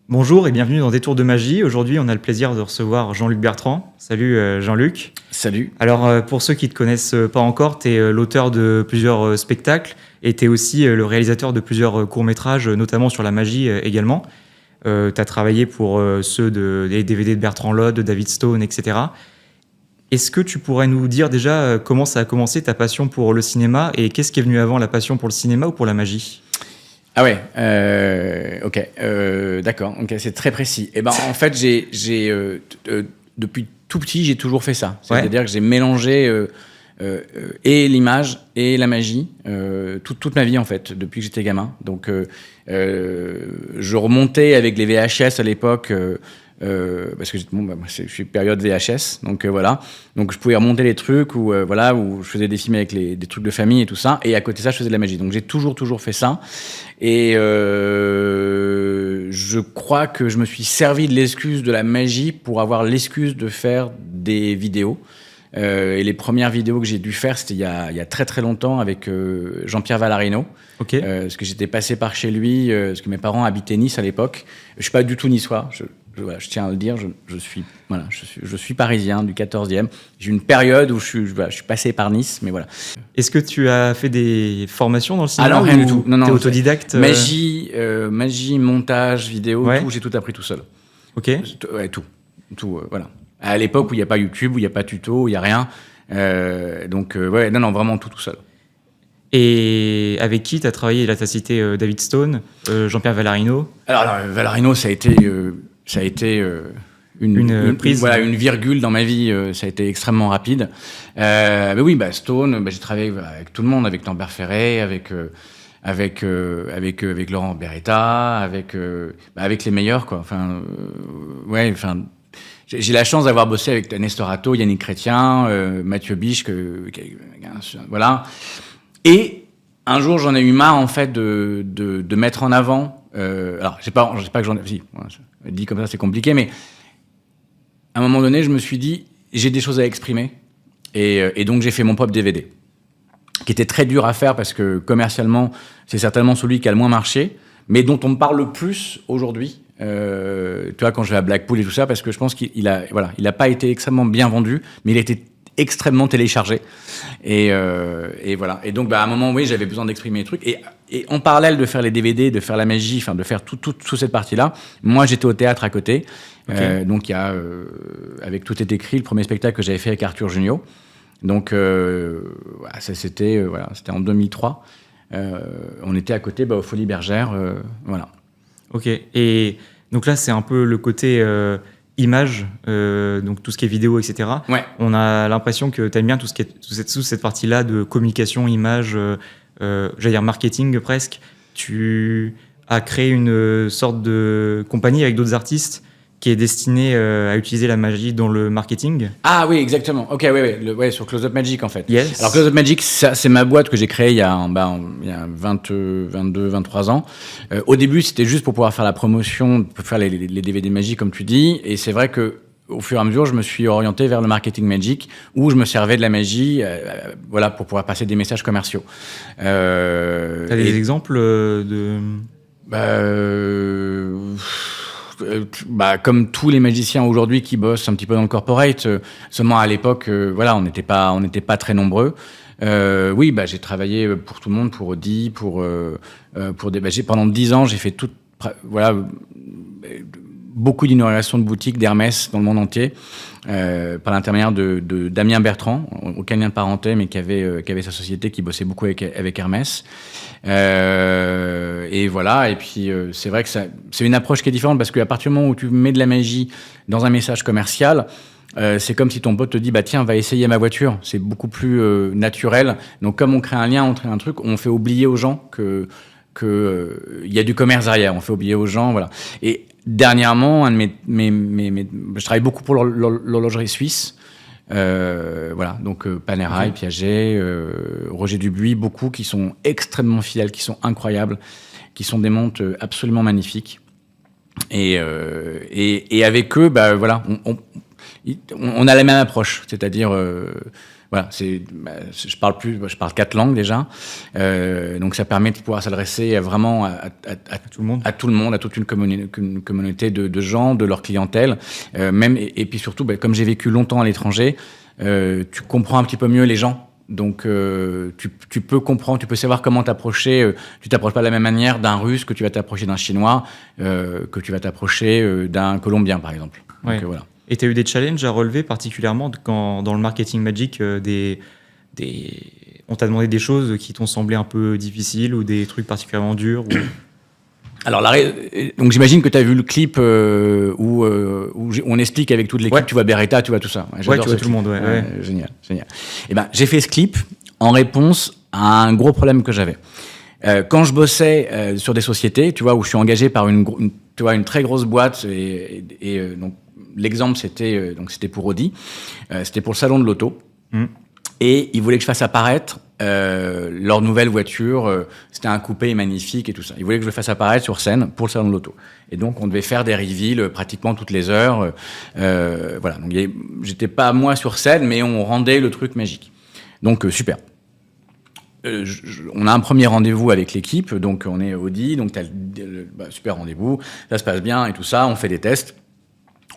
Bonjour et bienvenue dans Détour de magie. Aujourd'hui, on a le plaisir de recevoir Jean-Luc Bertrand. Salut Jean-Luc. Salut. Alors, pour ceux qui ne te connaissent pas encore, tu es l'auteur de plusieurs spectacles et tu es aussi le réalisateur de plusieurs courts-métrages, notamment sur la magie également. Tu as travaillé pour ceux des DVD de Bertrand Lod, de David Stone, etc. Est-ce que tu pourrais nous dire déjà comment ça a commencé ta passion pour le cinéma et qu'est-ce qui est venu avant, la passion pour le cinéma ou pour la magie ? Ah ouais, ok, d'accord, ok, c'est très précis. Et ben en fait, depuis tout petit, j'ai toujours fait ça. C'est-à-dire que j'ai mélangé et l'image et la magie toute ma vie en fait, depuis que j'étais gamin. Donc, je remontais avec les VHS à l'époque. Parce que je suis période VHS, donc voilà. Donc je pouvais remonter les trucs où je faisais des films avec des trucs de famille et tout ça, et à côté de ça, je faisais de la magie. Donc j'ai toujours fait ça, et je crois que je me suis servi de l'excuse de la magie pour avoir l'excuse de faire des vidéos. Et les premières vidéos que j'ai dû faire, c'était il y a très très longtemps avec Jean-Pierre Valarino. Okay. Parce que j'étais passé par chez lui, parce que mes parents habitaient Nice à l'époque. Je suis pas du tout niçois. Je tiens à le dire, je suis parisien du 14e. J'ai eu une période où je suis passé par Nice, mais voilà. Est-ce que tu as fait des formations dans le cinéma? Alors, rien du tout. Non, t'es autodidacte? Magie, montage, vidéo, tout, j'ai tout appris tout seul. Ok. Ouais, tout, voilà. À l'époque où il n'y a pas YouTube, où il n'y a pas tuto, où il n'y a rien. Vraiment tout seul. Et avec qui tu as travaillé? Là, tu as cité David Stone, Jean-Pierre Valarino. Alors Valarino, ça a été une virgule dans ma vie. Ça a été extrêmement rapide. Mais oui, Stone, j'ai travaillé avec tout le monde, avec Lambert Ferré, avec Laurent Beretta, avec les meilleurs, quoi. J'ai la chance d'avoir bossé avec Nestor Atto, Yannick Chrétien, Mathieu Biche, voilà. Et un jour, j'en ai eu marre, en fait, de mettre en avant. Alors, je sais pas que j'en ai. Si, dit comme ça, c'est compliqué, mais à un moment donné, je me suis dit, j'ai des choses à exprimer, et donc j'ai fait mon propre DVD, qui était très dur à faire parce que commercialement, c'est certainement celui qui a le moins marché, mais dont on me parle le plus aujourd'hui. Tu vois, quand je vais à Blackpool et tout ça, parce que je pense qu'il a pas été extrêmement bien vendu, mais il a été extrêmement téléchargé. Et voilà. Et donc, à un moment, oui, j'avais besoin d'exprimer les trucs. Et en parallèle de faire les DVD, de faire la magie, de faire toute cette partie-là, moi, j'étais au théâtre à côté. Okay. Donc, il y a, avec Tout est écrit, le premier spectacle que j'avais fait avec Arthur Junio. Donc, c'était en 2003. On était à côté, aux Folies Bergères. Voilà. Ok. Et donc là, c'est un peu le côté image, donc tout ce qui est vidéo, etc. Ouais. On a l'impression que tu aimes bien toute cette partie-là de communication, image, j'allais dire marketing presque. Tu as créé une sorte de compagnie avec d'autres artistes qui est destinée à utiliser la magie dans le marketing. Ah oui, exactement. Ok, oui, sur Close Up Magic en fait. Yes. Alors Close Up Magic, c'est ma boîte que j'ai créée il y a 23 ans. Au début, c'était juste pour pouvoir faire la promotion, pour faire les DVD magie comme tu dis. Et c'est vrai que au fur et à mesure, je me suis orienté vers le marketing magic, où je me servais de la magie, pour pouvoir passer des messages commerciaux. T'as des exemples de... Comme tous les magiciens aujourd'hui qui bossent un petit peu dans le corporate, seulement à l'époque, on n'était pas très nombreux. J'ai travaillé pour tout le monde, pour Audi, pour des. Pendant 10 ans, j'ai fait beaucoup d'inauguration de boutiques d'Hermès dans le monde entier, par l'intermédiaire de Damien Bertrand, aucun lien de parenté, mais qui avait sa société, qui bossait beaucoup avec Hermès. Et voilà, et puis c'est vrai que c'est une approche qui est différente, parce qu'à partir du moment où tu mets de la magie dans un message commercial, c'est comme si ton pote te dit tiens, va essayer ma voiture. C'est beaucoup plus naturel. Donc comme on crée un lien, on crée un truc, on fait oublier aux gens que y a du commerce derrière. On fait oublier aux gens, voilà. Et dernièrement, je travaille beaucoup pour l'horlogerie suisse. Donc Panerai, Piaget, Roger Dubuis, beaucoup qui sont extrêmement fidèles, qui sont incroyables, qui sont des montres absolument magnifiques. Et avec eux, on a la même approche, c'est-à-dire Voilà, je parle 4 langues déjà, donc ça permet de pouvoir s'adresser vraiment à Tout le monde. à tout le monde, à toute une communauté de gens, de leur clientèle, et puis surtout, comme j'ai vécu longtemps à l'étranger, tu comprends un petit peu mieux les gens. Donc tu peux comprendre, tu peux savoir comment t'approcher. Tu t'approches pas de la même manière d'un Russe que tu vas t'approcher d'un Chinois, que tu vas t'approcher d'un Colombien, par exemple. Donc, Ouais. voilà. Et tu as eu des challenges à relever, particulièrement quand, dans le marketing magic, on t'a demandé des choses qui t'ont semblé un peu difficiles ou des trucs particulièrement durs ou... Alors, donc j'imagine que tu as vu le clip où on explique avec toute l'équipe, Ouais. tu vois Beretta, tu vois tout ça. Ouais, J'adore tu vois ce tout le clip. monde, ouais. Génial, génial. Et ben, j'ai fait ce clip en réponse à un gros problème que j'avais. Quand je bossais sur des sociétés, tu vois, où je suis engagé par une très grosse boîte, donc l'exemple c'était pour Audi, c'était pour le salon de l'auto. Et ils voulaient que je fasse apparaître leur nouvelle voiture. C'était un coupé magnifique et tout ça. Ils voulaient que je le fasse apparaître sur scène pour le salon de l'auto. Et donc, on devait faire des reveals pratiquement toutes les heures. Voilà. Donc, j'étais pas moi sur scène, mais on rendait le truc magique. Donc, super. On a un premier rendez-vous avec l'équipe. Donc, on est Audi. Donc, super rendez-vous. Ça se passe bien et tout ça. On fait des tests.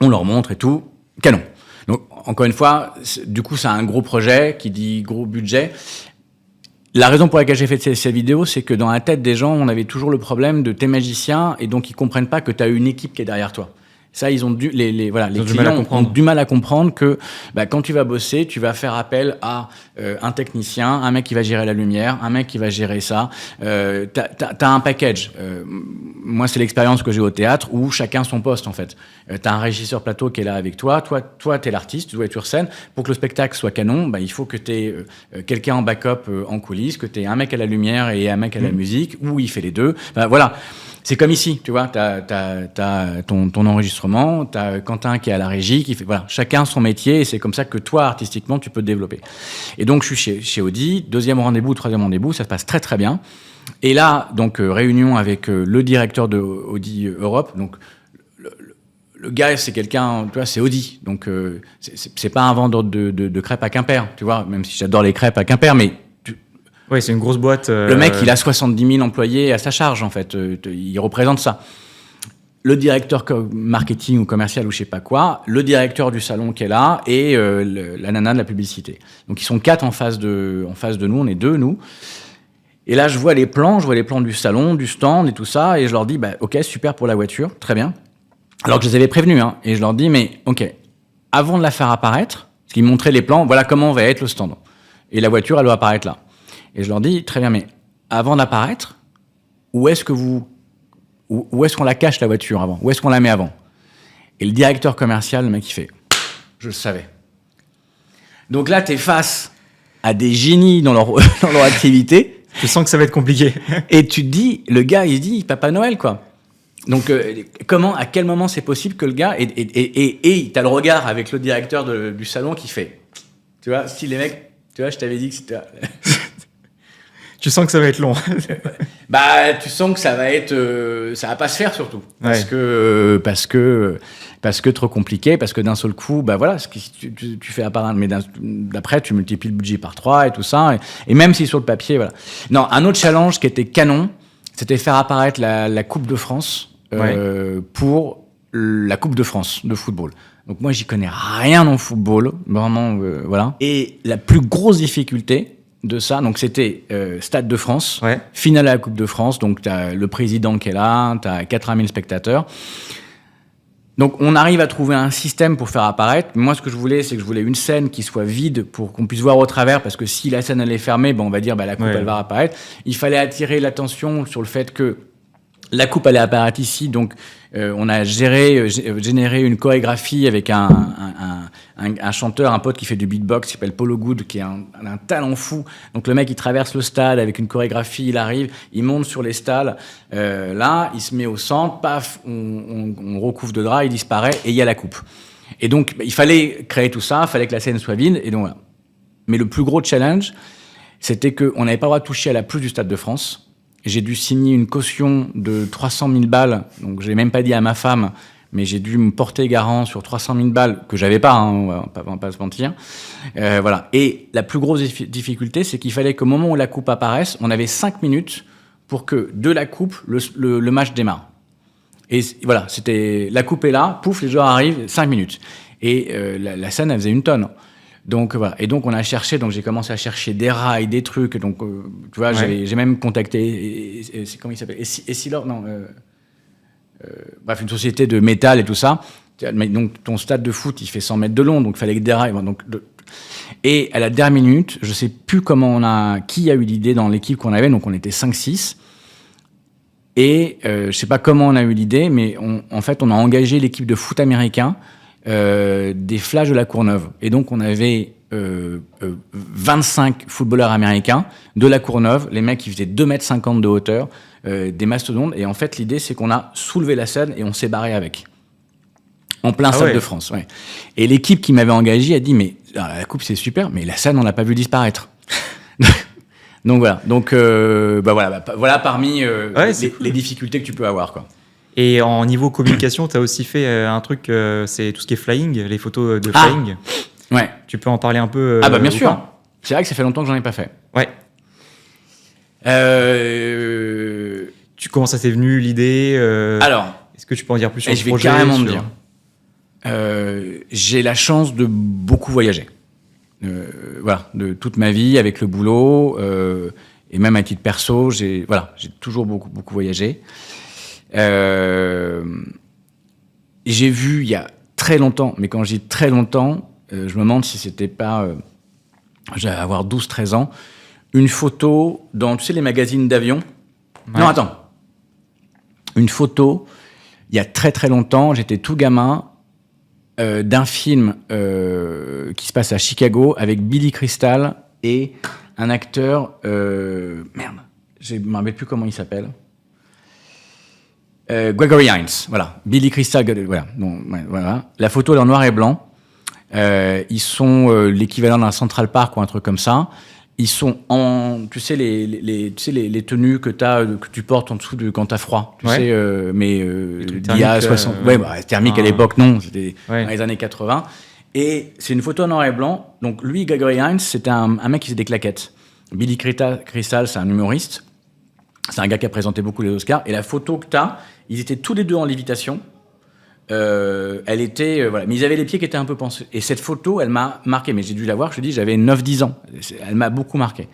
On leur montre et tout. Canon. Donc, encore une fois, du coup, c'est un gros projet qui dit gros budget. La raison pour laquelle j'ai fait cette vidéo, c'est que dans la tête des gens, on avait toujours le problème de t'es magicien et donc ils comprennent pas que tu as une équipe qui est derrière toi. Ça, ils ont les clients ont du mal à comprendre que quand tu vas bosser, tu vas faire appel à un technicien, un mec qui va gérer la lumière, un mec qui va gérer ça. T'as un package. Moi, c'est l'expérience que j'ai au théâtre où chacun son poste en fait. T'as un régisseur plateau qui est là avec toi. Toi, t'es l'artiste, tu dois être sur scène. Pour que le spectacle soit canon, il faut que t'aies quelqu'un en backup en coulisses, que t'aies un mec à la lumière et un mec à la musique, ou il fait les deux. Voilà. C'est comme ici, tu vois, t'as ton enregistrement, t'as Quentin qui est à la régie, qui fait, voilà, chacun son métier, et c'est comme ça que toi, artistiquement, tu peux te développer. Et donc, je suis chez Audi, deuxième rendez-vous, troisième rendez-vous, ça se passe très très bien. Et là, donc, réunion avec le directeur de Audi Europe, donc, le gars, c'est quelqu'un, tu vois, c'est Audi, donc, c'est pas un vendeur de crêpes à Quimper, tu vois, même si j'adore les crêpes à Quimper, mais ouais, c'est une grosse boîte. Le mec, il a 70 000 employés à sa charge, en fait. Il représente ça. Le directeur marketing ou commercial ou je sais pas quoi, le directeur du salon qui est là et la nana de la publicité. Donc, ils sont 4 en face de nous. On est 2, nous. Et là, je vois les plans du salon, du stand et tout ça. Et je leur dis, OK, super pour la voiture, très bien. Alors que je les avais prévenus. Hein, et je leur dis, mais OK, avant de la faire apparaître, parce qu'ils me montraient les plans, voilà comment va être le stand. Et la voiture, elle doit apparaître là. Et je leur dis, très bien, mais avant d'apparaître, où est-ce qu'on la cache, la voiture, avant? Où est-ce qu'on la met avant? Et le directeur commercial, le mec, il fait, je le savais. Donc là, t'es face à des génies dans leur activité. Je sens que ça va être compliqué. Et tu te dis, le gars, il se dit, Papa Noël, quoi. Donc, à quel moment c'est possible que le gars, et t'as le regard avec le directeur du salon qui fait, tu vois, si les mecs, tu vois, je t'avais dit que c'était... Tu sens que ça va être long. Tu sens que ça va pas se faire surtout. Parce que trop compliqué, parce que d'un seul coup, tu fais apparaître, mais d'après, tu multiplies le budget par 3 et tout ça. Et même si sur le papier, voilà. Non, un autre challenge qui était canon, c'était faire apparaître la Coupe de France pour la Coupe de France de football. Donc moi, j'y connais rien en football, vraiment, voilà. Et la plus grosse difficulté de ça, donc c'était Stade de France, finale à la Coupe de France, donc t'as le président qui est là, t'as 80 000 spectateurs. Donc on arrive à trouver un système pour faire apparaître. Moi, ce que je voulais, c'est que je voulais une scène qui soit vide pour qu'on puisse voir au travers, parce que si la scène elle est fermée, on va dire la coupe elle va apparaître. Il fallait attirer l'attention sur le fait que la coupe allait apparaître ici, donc on a généré une chorégraphie avec un chanteur, un pote qui fait du beatbox, qui s'appelle Polo Good, qui a un talent fou. Donc le mec, il traverse le stade avec une chorégraphie, il arrive, il monte sur les stalles, là, il se met au centre, paf, on recouvre de drap, il disparaît, et il y a la coupe. Et donc, il fallait créer tout ça, il fallait que la scène soit vide, et donc voilà. Mais le plus gros challenge, c'était qu'on n'avait pas le droit de toucher à la pelouse du Stade de France. J'ai dû signer une caution de 300 000 balles, donc j'ai même pas dit à ma femme, mais j'ai dû me porter garant sur 300 000 balles que j'avais pas, hein, on va pas se mentir. Voilà. Et la plus grosse difficulté, c'est qu'il fallait qu'au moment où la coupe apparaisse, on avait 5 minutes pour que de la coupe, le match démarre. Et voilà, c'était la coupe est là, pouf, les joueurs arrivent, 5 minutes. Et la scène, elle faisait 1 tonne. Donc voilà. Et donc on a cherché, donc j'ai commencé à chercher des rails, des trucs. Donc tu vois, j'ai même contacté, comment il s'appelle, Essilor, non. Bref, une société de métal et tout ça. Donc ton stade de foot, il fait 100 mètres de long, donc il fallait que des rails. Donc, et à la dernière minute, je sais plus qui a eu l'idée dans l'équipe qu'on avait, donc on était 5-6. Et je sais pas comment on a eu l'idée, mais en fait, on a engagé l'équipe de foot américain des Flashs de la Courneuve. Et donc, on avait 25 footballeurs américains de la Courneuve, les mecs qui faisaient 2,50 m de hauteur, des mastodontes. Et en fait, l'idée, c'est qu'on a soulevé la scène et on s'est barré avec. En plein Stade de France, ouais. Et l'équipe qui m'avait engagé a dit, mais la coupe, c'est super, mais la scène, on l'a pas vu disparaître. Donc voilà. Donc voilà parmi les difficultés que tu peux avoir, quoi. Et en niveau communication, tu as aussi fait un truc, c'est tout ce qui est flying, les photos de flying. Ouais. Tu peux en parler un peu bien sûr. C'est vrai que ça fait longtemps que j'en ai pas fait. Ouais. Comment ça t'est venu l'idée Alors, est-ce que tu peux en dire plus sur le projet? Je vais carrément me dire. J'ai la chance de beaucoup voyager. Voilà, de toute ma vie avec le boulot et même à titre perso, j'ai toujours beaucoup voyagé. J'ai vu il y a très longtemps, mais quand je dis très longtemps, je me demande si c'était pas, j'allais avoir 12-13 ans, une photo dans, tu sais, les magazines d'avion. Ouais. Non, attends. Une photo, il y a très très longtemps, j'étais tout gamin, d'un film qui se passe à Chicago avec Billy Crystal et un acteur, je ne me rappelle plus comment il s'appelle. Gregory Hines, voilà. Billy Crystal, voilà. Donc, voilà. La photo est en noir et blanc. Ils sont l'équivalent d'un Central Park ou un truc comme ça. Ils sont en, tu sais, les tenues que tu portes en dessous quand t'as froid. Tu sais, mais il y a 60. Thermique à l'époque, non. C'était dans les années 80. Et c'est une photo en noir et blanc. Donc lui, Gregory Hines, c'était un mec qui faisait des claquettes. Billy Crystal, c'est un humoriste. C'est un gars qui a présenté beaucoup les Oscars. Et la photo que t'as, ils étaient tous les deux en lévitation. Elle était, mais ils avaient les pieds qui étaient un peu pensés. Et cette photo, elle m'a marqué. Mais j'ai dû la voir, je te dis, j'avais 9-10 ans. Elle m'a beaucoup marqué.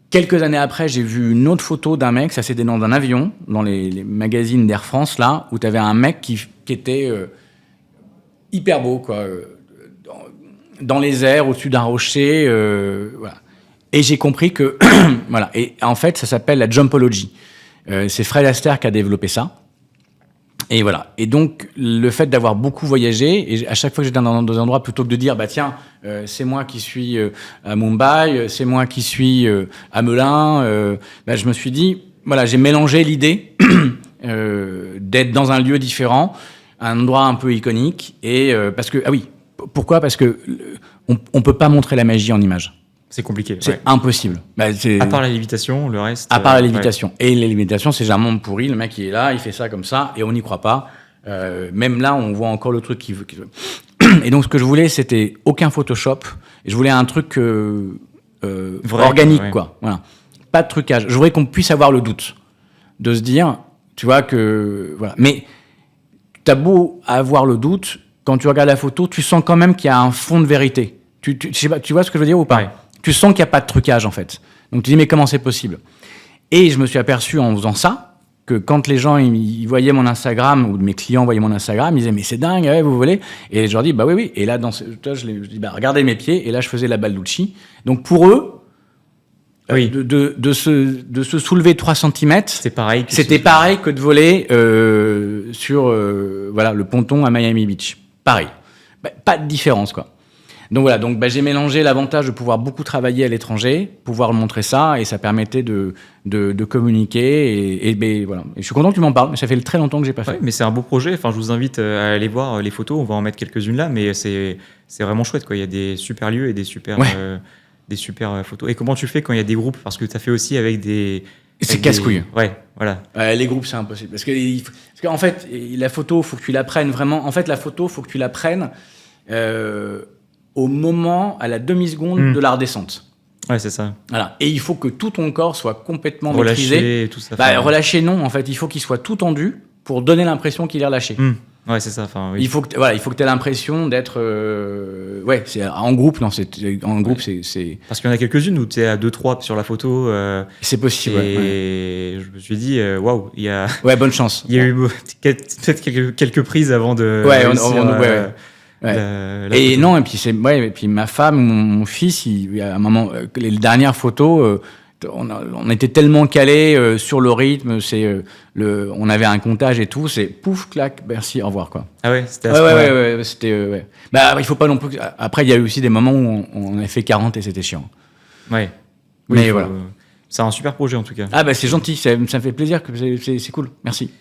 Quelques années après, j'ai vu une autre photo d'un mec, ça c'était dans un avion, dans les magazines d'Air France, là, où tu avais un mec qui était hyper beau, quoi, dans les airs, au-dessus d'un rocher, voilà. Et j'ai compris que, voilà. Et en fait, ça s'appelle la jumpology. C'est Fred Astaire qui a développé ça. Et voilà. Et donc, le fait d'avoir beaucoup voyagé, et à chaque fois que j'étais dans des endroits, plutôt que de dire, bah tiens, c'est moi qui suis à Mumbai, c'est moi qui suis à Melun, je me suis dit, voilà, j'ai mélangé l'idée d'être dans un lieu différent, un endroit un peu iconique, et parce que, pourquoi ? Parce que on peut pas montrer la magie en images. C'est compliqué. C'est impossible. À part la lévitation, le reste... À part la lévitation. Et la lévitation, c'est un monde pourri. Le mec, il est là, il fait ça comme ça, et on n'y croit pas. Même là, on voit encore le truc qui veut... Et donc, ce que je voulais, c'était aucun Photoshop. Et je voulais un truc organique, quoi. Voilà. Pas de trucage. Je voudrais qu'on puisse avoir le doute. De se dire, tu vois, que... Voilà. Mais t'as beau avoir le doute, quand tu regardes la photo, tu sens quand même qu'il y a un fond de vérité. Tu sais pas, tu vois ce que je veux dire ou pas ? Tu sens qu'il n'y a pas de trucage, en fait. Donc, tu dis, mais comment c'est possible ? Et je me suis aperçu en faisant ça, que quand les gens ils voyaient mon Instagram, ou mes clients voyaient mon Instagram, ils disaient, mais c'est dingue, ouais, vous voulez ? Et je leur dis, bah oui. Et là, je dis, bah regardez mes pieds. Et là, je faisais la Balducci. Donc, pour eux, de se soulever 3 cm, c'était pareil que de voler sur le ponton à Miami Beach. Pareil. Pas de différence, quoi. Donc voilà, j'ai mélangé l'avantage de pouvoir beaucoup travailler à l'étranger, pouvoir montrer ça, et ça permettait de communiquer. Et voilà. Et je suis content que tu m'en parles, mais ça fait très longtemps que j'ai pas fait. Mais c'est un beau projet. Enfin, je vous invite à aller voir les photos. On va en mettre quelques-unes là, mais c'est vraiment chouette, quoi. Il y a des super lieux et des super photos. Et comment tu fais quand il y a des groupes ? Parce que tu as fait aussi avec des... C'est casse-couille. Voilà. Les groupes, c'est impossible. Parce qu'en fait, la photo, faut que tu la prennes vraiment. En fait, la photo, faut que tu la prennes au moment, à la demi-seconde de la redescente. Ouais, c'est ça. Voilà. Et il faut que tout ton corps soit complètement Relâché maîtrisé. et tout ça. Relâché, non. En fait, il faut qu'il soit tout tendu pour donner l'impression qu'il est relâché. Ouais, c'est ça. Enfin, oui. Il faut que tu aies l'impression d'être. C'est en groupe. Non, en groupe, c'est. Parce qu'il y en a quelques-unes où tu es à 2-3 sur la photo. C'est possible. Et je me suis dit, waouh, il y a. Ouais, bonne chance. Il y a eu peut-être quelques prises avant de. Ouais, et non, et puis ma femme, mon fils, à un moment, les dernières photos, on était tellement calés sur le rythme, on avait un comptage et tout, c'est pouf, clac, merci, au revoir, quoi. Ah ouais, c'était à ce point-là. c'était. Il faut pas non plus. Après, il y a eu aussi des moments où on a fait 40 et c'était chiant. Ouais. Mais voilà. C'est un super projet en tout cas. Ah c'est gentil, ça me fait plaisir, c'est cool, merci.